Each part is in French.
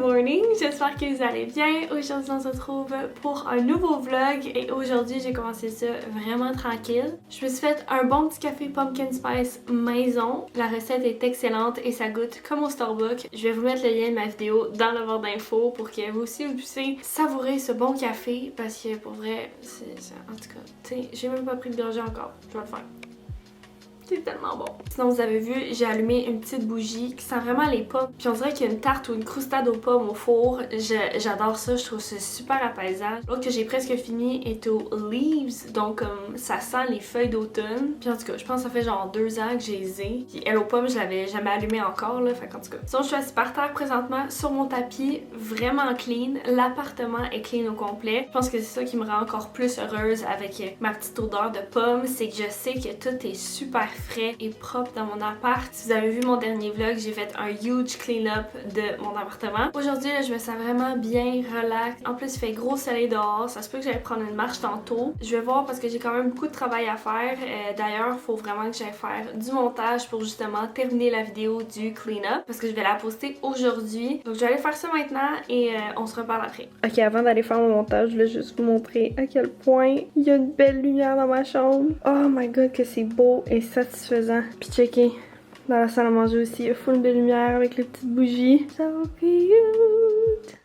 morning, j'espère que vous allez bien. Aujourd'hui on se retrouve pour un nouveau vlog et aujourd'hui j'ai commencé ça vraiment tranquille. Je me suis fait un bon petit café pumpkin spice maison. La recette est excellente et ça goûte comme au Starbucks. Je vais vous mettre le lien de ma vidéo dans la barre d'infos pour que vous aussi vous puissiez savourer ce bon café parce que pour vrai, en tout cas, tu sais, j'ai même pas pris de gorgée encore. Je vais le faire. C'est tellement bon. Sinon, vous avez vu, j'ai allumé une petite bougie qui sent vraiment les pommes. Puis on dirait qu'il y a une tarte ou une croustade aux pommes au four. J'adore ça, je trouve ça super apaisant. L'autre que j'ai presque fini est aux leaves, donc ça sent les feuilles d'automne. Puis en tout cas, je pense que ça fait genre 2 ans que j'ai les ai. Puis elle aux pommes, je l'avais jamais allumé encore là, fait qu'en tout cas. Sinon, je suis assise par terre présentement sur mon tapis, vraiment clean. L'appartement est clean au complet. Je pense que c'est ça qui me rend encore plus heureuse avec ma petite odeur de pommes, c'est que je sais que tout est super frais et propre dans mon appart. Si vous avez vu mon dernier vlog, j'ai fait un huge clean-up de mon appartement. Aujourd'hui, là, je me sens vraiment bien, relax. En plus, il fait gros soleil dehors. Ça se peut que j'aille prendre une marche tantôt. Je vais voir parce que j'ai quand même beaucoup de travail à faire. D'ailleurs, il faut vraiment que j'aille faire du montage pour justement terminer la vidéo du clean-up parce que je vais la poster aujourd'hui. Donc, je vais aller faire ça maintenant et on se reparle après. Ok, avant d'aller faire mon montage, je voulais juste vous montrer à quel point il y a une belle lumière dans ma chambre. Oh my god, que c'est beau et satisfaisant. Puis checker, dans la salle à manger aussi, il y a full de lumière avec les petites bougies. Ça va cute!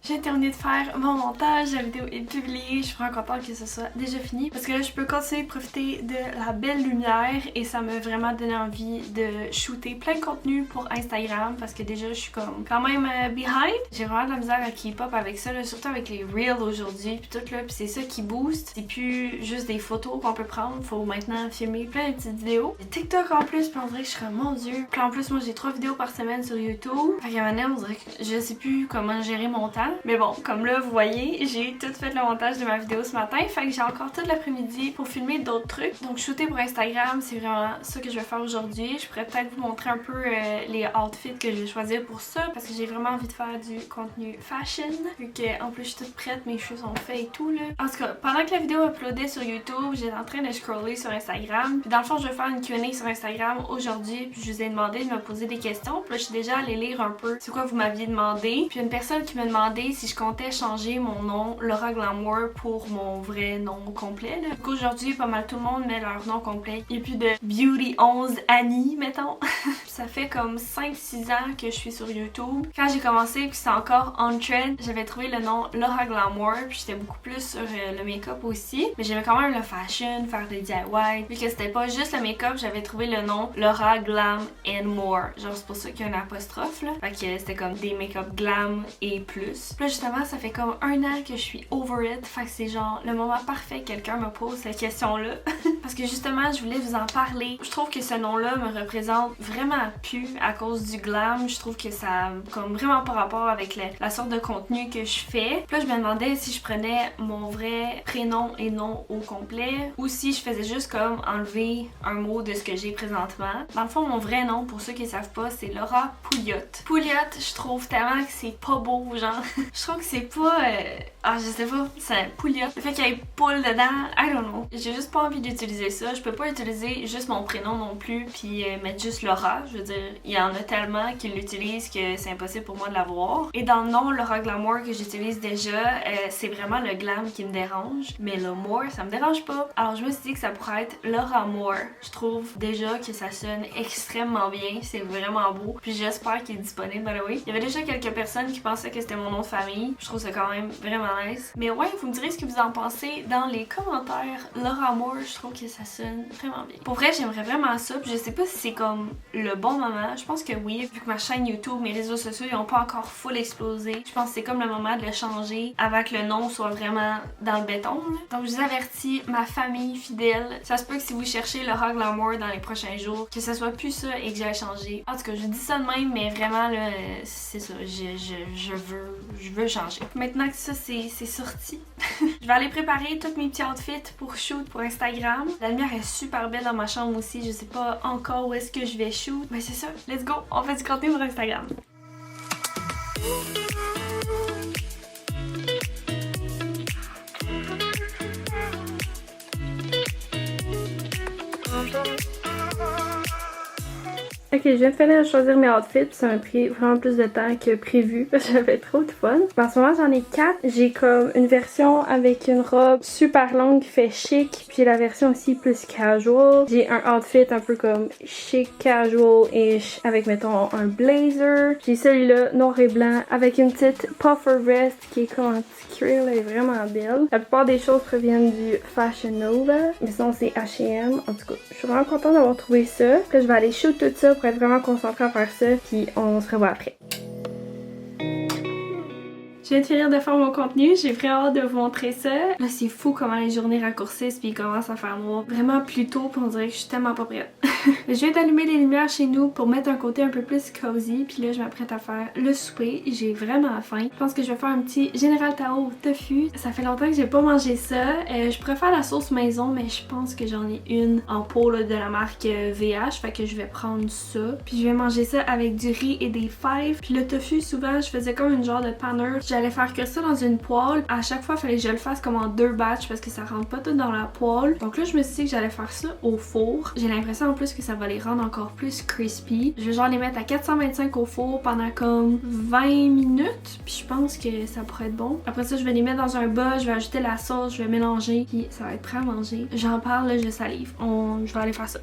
J'ai terminé de faire mon montage, la vidéo est publiée, je suis vraiment contente que ce soit déjà fini parce que là je peux continuer de profiter de la belle lumière et ça m'a vraiment donné envie de shooter plein de contenu pour Instagram parce que déjà je suis comme quand même behind. J'ai vraiment de la misère à keep up avec ça, là, surtout avec les reels aujourd'hui puis tout là, puis c'est ça qui booste. C'est plus juste des photos qu'on peut prendre, faut maintenant filmer plein de petites vidéos. J'ai TikTok en plus, puis on dirait que je suis comme mon dieu. Puis en plus moi j'ai 3 vidéos par semaine sur YouTube. Fait qu'à un moment donné, on dirait que je sais plus comment gérer mon temps. Mais bon, comme là, vous voyez, j'ai tout fait le montage de ma vidéo ce matin. Fait que j'ai encore tout l'après-midi pour filmer d'autres trucs. Donc, shooter pour Instagram, c'est vraiment ça que je vais faire aujourd'hui. Je pourrais peut-être vous montrer un peu les outfits que je vais choisir pour ça. Parce que j'ai vraiment envie de faire du contenu fashion. Vu qu'en plus, je suis toute prête, mes cheveux sont faits et tout, là. En tout cas, pendant que la vidéo uploadait sur YouTube, j'étais en train de scroller sur Instagram. Puis dans le fond, je vais faire une Q&A sur Instagram aujourd'hui. Puis je vous ai demandé de me poser des questions. Puis là, je suis déjà allée lire un peu c'est quoi vous m'aviez demandé. Puis une personne qui m'a demandé si je comptais changer mon nom Laura Glamour pour mon vrai nom complet. Donc aujourd'hui, pas mal tout le monde met leur nom complet. Et puis de Beauty 11 Annie, mettons. Ça fait comme 5-6 ans que je suis sur YouTube. Quand j'ai commencé, puis c'était encore on trend, j'avais trouvé le nom Laura Glamour. Puis j'étais beaucoup plus sur le make-up aussi. Mais j'aimais quand même le fashion, faire des DIY. Vu que c'était pas juste le make-up, j'avais trouvé le nom Laura Glam and More. Genre c'est pour ça qu'il y a un apostrophe là. Fait que c'était comme des make-up glam et plus. Puis là justement, ça fait comme 1 an que je suis over it. Fait que c'est genre le moment parfait que quelqu'un me pose cette question-là. Parce que justement, je voulais vous en parler. Je trouve que ce nom-là me représente vraiment plus à cause du glam. Je trouve que ça a comme vraiment pas rapport avec la sorte de contenu que je fais. Puis là, je me demandais si je prenais mon vrai prénom et nom au complet ou si je faisais juste comme enlever un mot de ce que j'ai présentement. Dans le fond, mon vrai nom, pour ceux qui ne savent pas, c'est Laura Pouliot. Pouliot, je trouve tellement que c'est pas beau, genre. Je trouve que c'est pas... je sais pas, c'est un Pouliot. Le fait qu'il y ait poule dedans, I don't know. J'ai juste pas envie d'utiliser ça. Je peux pas utiliser juste mon prénom non plus puis mettre juste Laura. Je veux dire, il y en a tellement qui l'utilisent que c'est impossible pour moi de l'avoir. Et dans le nom Laura Glamour que j'utilise déjà, c'est vraiment le glam qui me dérange. Mais le more, ça me dérange pas. Alors je me suis dit que ça pourrait être Laura More. Je trouve déjà que ça sonne extrêmement bien. C'est vraiment beau. Puis j'espère qu'il est disponible, by the way. Il y avait déjà quelques personnes qui pensaient que c'était mon nom de famille. Je trouve ça quand même vraiment nice. Mais ouais, vous me direz ce que vous en pensez dans les commentaires. Laura Moore, je trouve que ça sonne vraiment bien. Pour vrai, j'aimerais vraiment ça. Puis je sais pas si c'est comme le bon moment. Je pense que oui, vu que ma chaîne YouTube, mes réseaux sociaux, ils ont pas encore full explosé. Je pense que c'est comme le moment de le changer avant que le nom soit vraiment dans le béton. Donc je vous avertis, ma famille fidèle, ça se peut que si vous cherchez Laura Glamour dans les prochains jours, que ça soit plus ça et que j'aille changer. En tout cas, je dis ça de même, mais vraiment là, c'est ça. Je veux changer. Maintenant que ça c'est sorti, je vais aller préparer tous mes petits outfits pour shoot pour Instagram. La lumière est super belle dans ma chambre aussi. Je sais pas encore où est-ce que je vais shoot. Mais c'est ça, let's go, on fait du contenu pour Instagram. Ok, je viens de finir de choisir mes outfits, puis ça m'a pris vraiment plus de temps que prévu parce que j'avais trop de fun. En ce moment, j'en ai 4. J'ai comme une version avec une robe super longue qui fait chic, puis la version aussi plus casual. J'ai un outfit un peu comme chic, casual-ish, avec mettons un blazer. J'ai celui-là noir et blanc avec une petite puffer vest qui est comme un petit cuir, elle est vraiment belle. La plupart des choses proviennent du Fashion Nova, mais sinon c'est H&M. En tout cas, je suis vraiment contente d'avoir trouvé ça. Puis là, je vais aller shoot tout ça pour être vraiment concentrée à faire ça, puis on se revoit après. Je viens de finir de faire mon contenu, j'ai vraiment hâte de vous montrer ça. Là, c'est fou comment les journées raccourcissent puis il commence à faire noir vraiment plus tôt puis on dirait que je suis tellement pas prête. Je viens d'allumer les lumières chez nous pour mettre un côté un peu plus cozy puis là, je m'apprête à faire le souper. J'ai vraiment faim. Je pense que je vais faire un petit Général Tao au tofu. Ça fait longtemps que j'ai pas mangé ça. Je préfère la sauce maison, mais je pense que j'en ai une en pot là, de la marque VH, fait que je vais prendre ça. Puis je vais manger ça avec du riz et des fèves. Puis le tofu, souvent, je faisais comme une genre de panner. J'allais faire que ça dans une poêle. À chaque fois, il fallait que je le fasse comme en 2 batchs parce que ça rentre pas tout dans la poêle. Donc là, je me suis dit que j'allais faire ça au four. J'ai l'impression en plus que ça va les rendre encore plus crispy. Je vais genre les mettre à 425 au four pendant comme 20 minutes. Puis je pense que ça pourrait être bon. Après ça, je vais les mettre dans un bol, je vais ajouter la sauce, je vais mélanger. Puis ça va être prêt à manger. J'en parle, là, je salive. Je vais aller faire ça.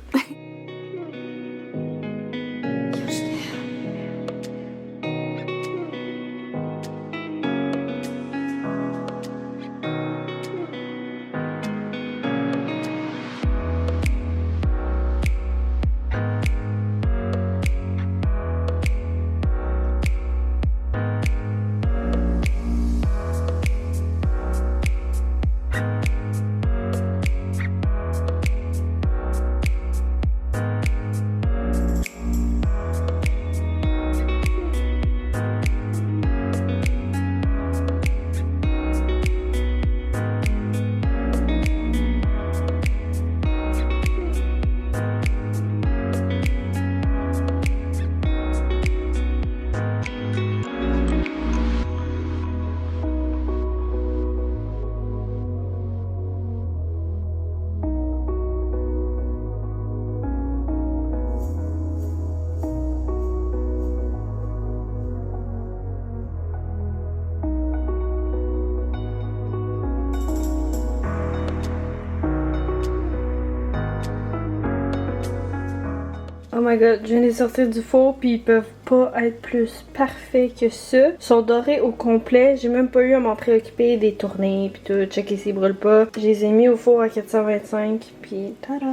Oh my god, je viens de les sortir du four puis ils peuvent pas être plus parfaits que ça. Ils sont dorés au complet, j'ai même pas eu à m'en préoccuper des tournées puis tout, checker s'ils brûlent pas. Je les ai mis au four à 425 puis tada!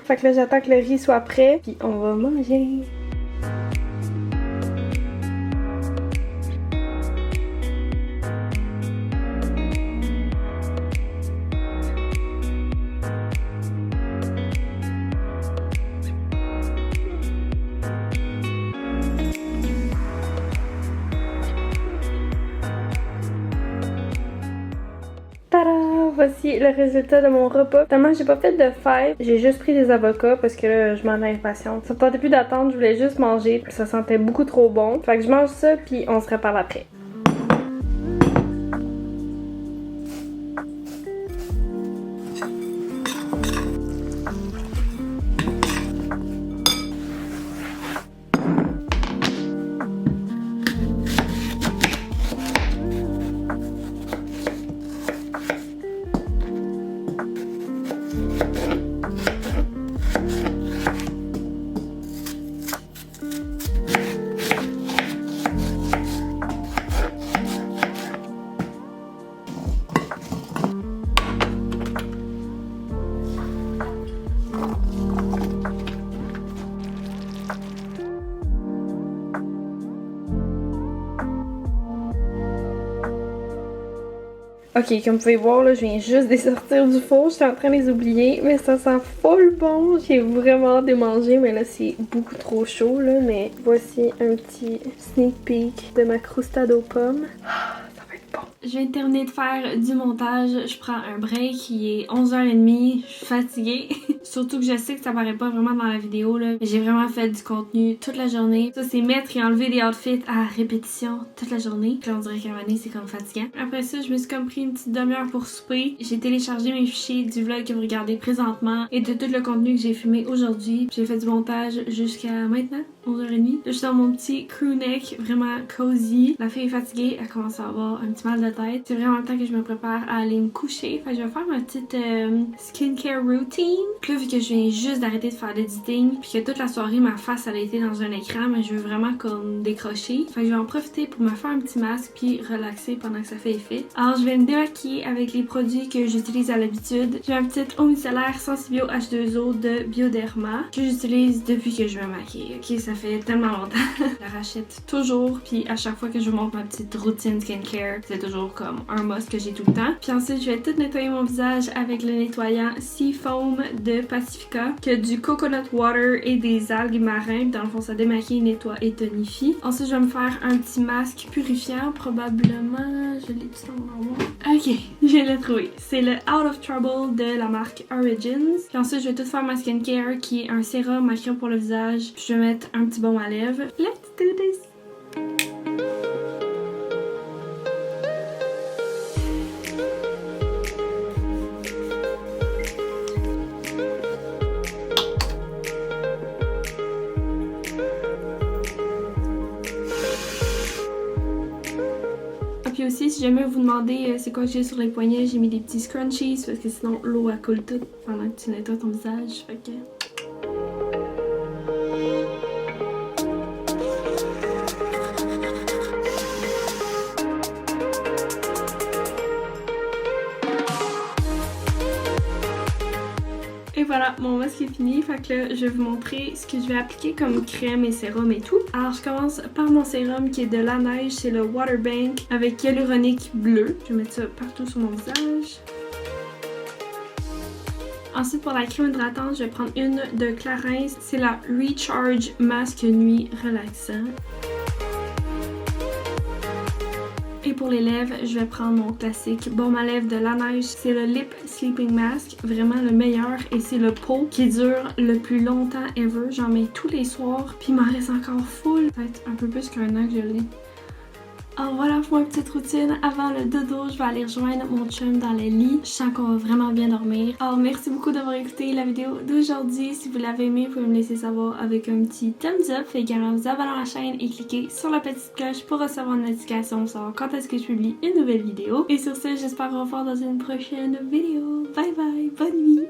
Fait que là j'attends que le riz soit prêt puis on va manger. Voici le résultat de mon repas. Finalement, j'ai pas fait de fèves, j'ai juste pris des avocats parce que là, je m'en ai impatiente. Ça me tentait plus d'attendre, je voulais juste manger. Ça sentait beaucoup trop bon. Fait que je mange ça, puis on se reparle après. Ok, comme vous pouvez voir, là, je viens juste de les sortir du four. J'étais en train de les oublier, mais ça sent full bon. J'ai vraiment hâte de manger, mais là, c'est beaucoup trop chaud, là. Mais voici un petit sneak peek de ma croustade aux pommes. Ah, ça va être bon. Je viens de terminer de faire du montage, je prends un break, il est 11h30, je suis fatiguée. Surtout que je sais que ça paraît pas vraiment dans la vidéo là, mais j'ai vraiment fait du contenu toute la journée. Ça c'est mettre et enlever des outfits à répétition toute la journée. Puis là on dirait qu'à un moment donné c'est comme fatigant. Après ça, je me suis comme pris une petite demi-heure pour souper. J'ai téléchargé mes fichiers du vlog que vous regardez présentement et de tout le contenu que j'ai filmé aujourd'hui. J'ai fait du montage jusqu'à maintenant, 11h30. Là je suis dans mon petit crew neck, vraiment cozy. La fille est fatiguée, elle commence à avoir un petit mal de tête. C'est vraiment le temps que je me prépare à aller me coucher. Fait que je vais faire ma petite skincare routine. Puis là, vu que je viens juste d'arrêter de faire l'editing, puis que toute la soirée ma face elle a été dans un écran, mais je veux vraiment comme décrocher. Fait que je vais en profiter pour me faire un petit masque puis relaxer pendant que ça fait effet. Alors je vais me démaquiller avec les produits que j'utilise à l'habitude. J'ai un petit eau micellaire Sensibio H2O de Bioderma que j'utilise depuis que je me maquille. Ok, ça fait tellement longtemps. Je la rachète toujours, puis à chaque fois que je monte ma petite routine skincare, c'est toujours comme un must que j'ai tout le temps. Puis ensuite, je vais tout nettoyer mon visage avec le nettoyant Sea Foam de Pacifica, qui a du coconut water et des algues marines. Dans le fond, ça démaquille, nettoie et tonifie. Ensuite, je vais me faire un petit masque purifiant, probablement. Je l'ai dit dans mon armoire. Ok, je l'ai trouvé. C'est le Out of Trouble de la marque Origins. Puis ensuite, je vais tout faire ma skincare, qui est un sérum, ma crème pour le visage. Puis je vais mettre un petit baume à lèvres. Let's do this! Puis aussi, si jamais vous demandez c'est quoi que j'ai sur les poignets, j'ai mis des petits scrunchies parce que sinon l'eau elle coule toute pendant que tu nettoies ton visage. Fait que... Et voilà, mon masque est fini, fait que là, je vais vous montrer ce que je vais appliquer comme crème et sérum et tout. Alors, je commence par mon sérum qui est de La Neige, c'est le Waterbank avec hyaluronique bleu. Je vais mettre ça partout sur mon visage. Ensuite, pour la crème hydratante, je vais prendre une de Clarins, c'est la Recharge Mask Nuit Relaxant. Et pour les lèvres, je vais prendre mon classique baume à lèvres de La Neige. C'est le Lip Sleeping Mask, vraiment le meilleur. Et c'est le pot qui dure le plus longtemps ever. J'en mets tous les soirs, puis il m'en reste encore full. Peut-être un peu plus qu'un an que je l'ai. Alors voilà pour ma petite routine. Avant le dodo, je vais aller rejoindre mon chum dans le lit. Je sens qu'on va vraiment bien dormir. Alors merci beaucoup d'avoir écouté la vidéo d'aujourd'hui. Si vous l'avez aimé, vous pouvez me laisser savoir avec un petit thumbs up. Faites également vous abonner à la chaîne et cliquez sur la petite cloche pour recevoir une notification pour savoir quand est-ce que je publie une nouvelle vidéo. Et sur ce, j'espère vous revoir dans une prochaine vidéo. Bye bye, bonne nuit.